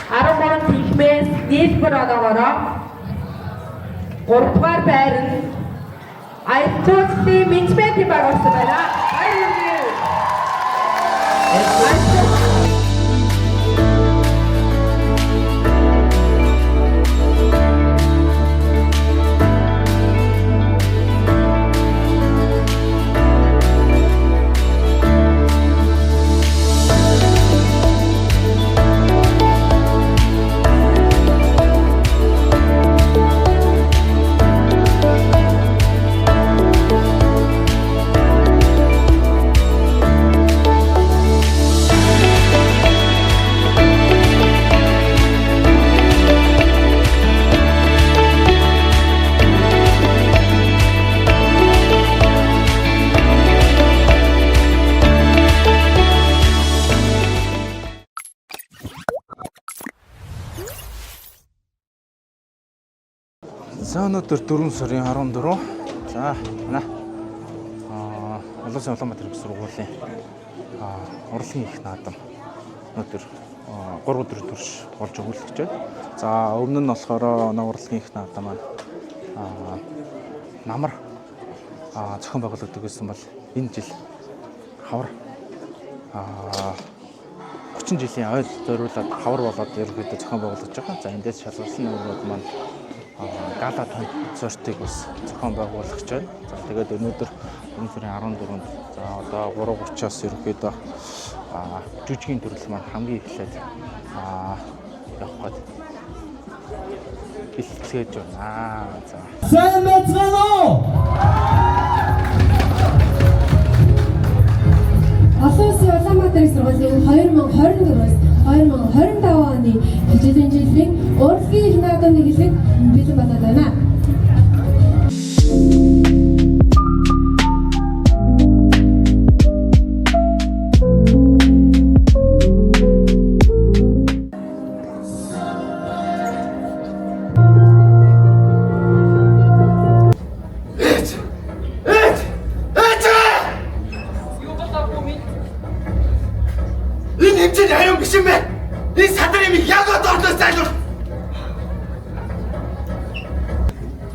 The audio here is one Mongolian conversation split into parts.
13 тихмээс нийлбэр оноогоороо 3 дугаар байр нь Аялалжуулалтын менежментийн байгуулсан байна. За өнөөдөр 4 сарын 14. За манай Олон улсын Улаанбаатар их сургуулийн урлагийн их наадам өнөөдөр 3 өдрийн турш болж өгүүлэх гэж байна. За өмнө нь болохоор урлагийн их наадам маань намар зохион байгуулагддаг гэсэн бол энэ жил хавар 30 жилийн ойл зориулаад хавар болоод ерөнхийдөө зохион байгуулагдаж байгаа. За эндээс шалгалсан нүүрүүд маань гала концертыг бас зохион байгуулах гэж байна. За тэгээд өнөөдөр 4 сарын 14-нд за одоо 3:30-аас ерөнхийдөө жүжигийн төрөл маань хамгийн эхлээд явах гээд бэлтгэж байна. За. Сайн мэцгэнэ үү? Олон улсын Улаанбаатар их сургуулийн 2024-өөс 2025 оны хичээлийн жилийн урлагийн их наадамны хэлэг бэлэн болоод байна.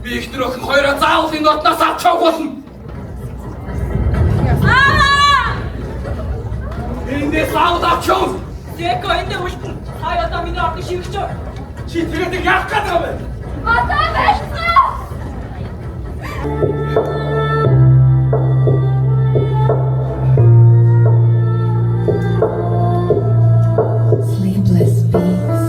Би ихнэр охин хоёроо заавал энэ ордноос авч явах болно. Эндээс заавал авч явах. Зэко эндээ үлдэн. Хай одоо миний ордыг шивгэж өг. Чи тэгээд яах гээд байгаа вэ? Одоо барьцгаа. Sleepless beats.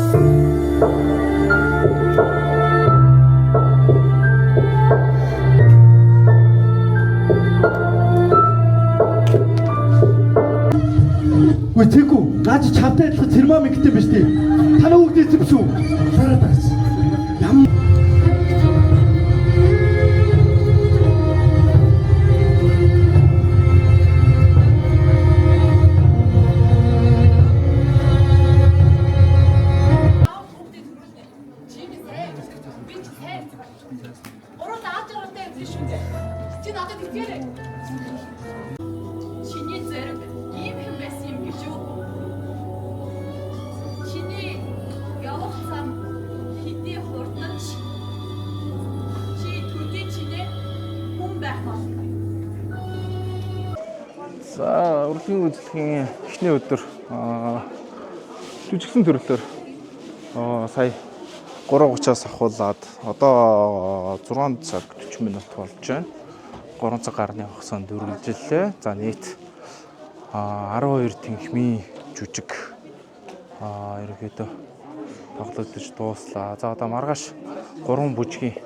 Ой тэгүү наач чамтай адилхан термометртэй биш тий. Танаа бүгд эзэмшүү. Хараад байгаас. Ям Чиний зэрэг ийм хэм байсан юм гэж юу? Чиний явах зам хэдий хурднаж чи төдий чинээ хүн байх болно. За урлагийн үйлчлэгийн эхний өдөр жүжигсэн төрлөөр сая 3:30-аас ахуулаад одоо 6 цаг 40 минут болж байна. 3 цаг гарны хугацаанд үргэлжлэлээ. За нийт 12 тэнхмийн жүжиг ерөнхийдөө тоглогдож дууслаа. За одоо маргааш 3 бүжгийн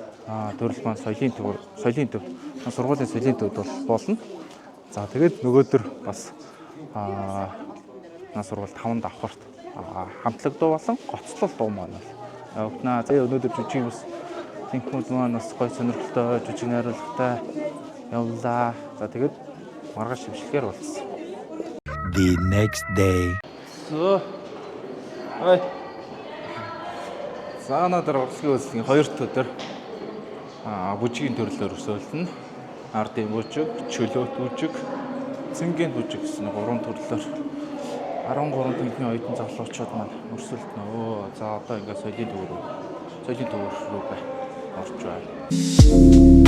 төрөл маань соёлын төв сургуулийн соёлын төвд болно. За тэгээд нөгөөдөр бас сургууль 5 давхарт хамтлаг дуу болон гоцлол дуу маань явагдана. За өнөөдөр жүжиг бас тэнхмүүд маань бас гоё сонирхолтой жүжиг найруулгатай явлаа. За тэгээд маргааш шившлэгээр болсон. The next day. Ой. За өнөөдөр урлагийн үйлчлэгийн 2 дахь өдөр бүжгийн төрлөөр өрсөлдөн. Ардын бүжиг, чөлөөт бүжиг, цэнгийн бүжиг гэсэн 3 төрлөөр 13 төгрөгийн оюутан залуучууд маань өрсөлдөнө. За одоо ингээд соёлын төвөр рүү орж байна.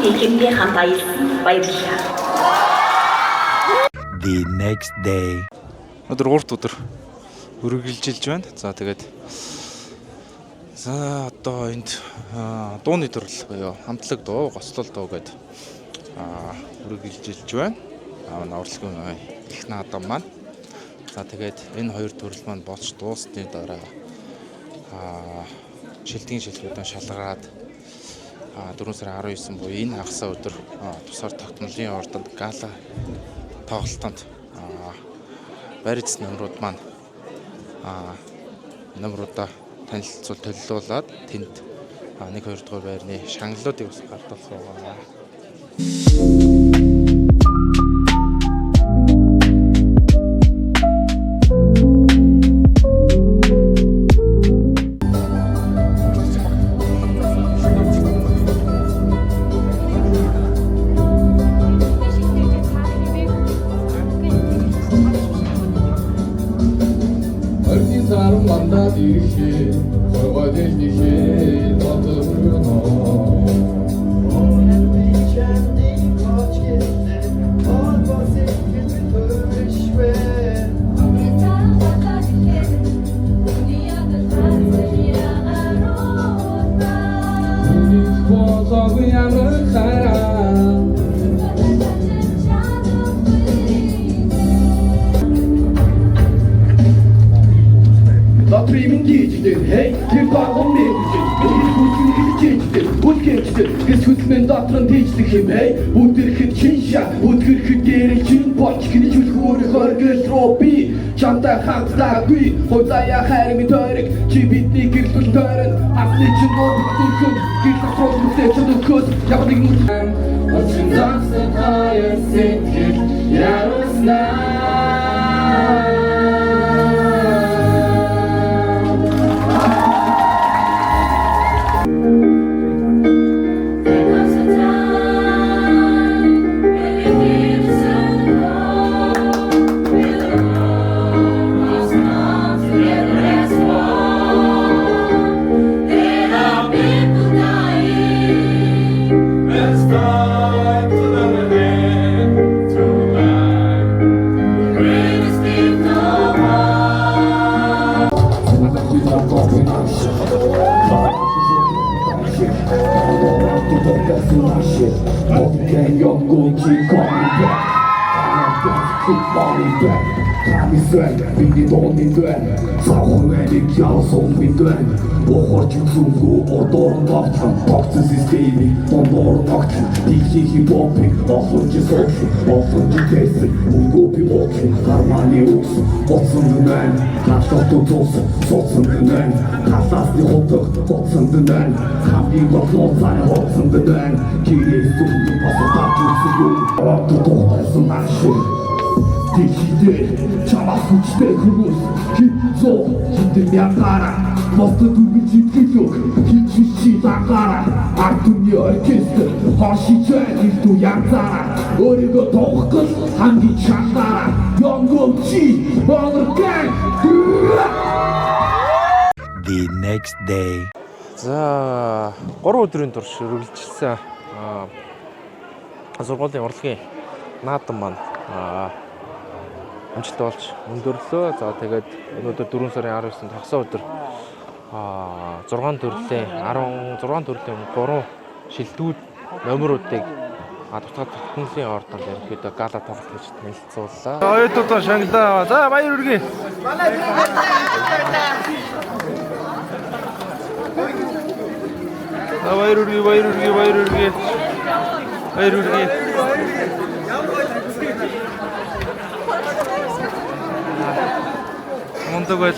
хэлхэмдээ хамт аялсан баярлалаа. The next day. Өдөр 3 өдөр үргэлжилж байна. За тэгээд одоо энд дууны төрөл буюу хамтлаг дуу, гослол дуу гэдэг үргэлжилж байна. Урлагийн их наадам маань. За тэгээд энэ хоёр төрөл маань болж дуусны дараа шилдгийн шилжүүлэн шалгараад 4 сарын 19 буюу энэ хагасаа өдөр тусаар тогтнолын ордонд гала тоглолтонд барьц нөмрүүд маань нөмрүүдээ танилцуулаад тэнд 1-2 дугаар байрны шагналуудыг бас гардуулсан байгаа. Өдөрхөд чинша, өдөрхөд гэрэлчин боч гинж үлхүүр хөргөл тропи чамтай хамтдаггүй хойзая хайрын тойрог чи бидний гэрлүүл тойрон авны чин дөрвөн гэрэл тохиолдсон чөдөхөс яг нэг нүн очин засан хаяр сэтгэл яруснаа Бидний дооны дуан цаавар нэг яасан мэдвэн бохорч зүнгөө одоор багтсан багтсан системийг дондор багтсан ихи бопик олонч тэс мөнгөө би бокин гарманы ус боцсон дэн хатот тоцсон дэн хатасны хотог боцсон дэн хамгийн боцсон боцсон дэн кирээс түнди пасатаа түсгүү рапто тоцсон машин Тихидээ чамаас хүчтэй хүмүүс хитцоо хитэн ягара мосто дүмж итгэлөө хитчи тагара артуны оркестр хашичай хиту ягара өөрийгөө тоохгол хамгийн чандара ёнгомчи баалгай The next day. За 3 өдрийн турш үргэлжилсэн сургуулийн урлагийн наадам маань амжилт болж өндөрлөө. За тэгээд өнөөдөр 4 сарын 19-нд хагас өдөр 6 төрлийн 3 шилдэгүүд номеруудыг дутгаад тогтнолын ордонд ерөнхийдөө гала тоглолт гэж танилцууллаа. Оюутнуудаа шагналаа. За баяр хүргэе. Баяр хүргэе. Мундаг байл.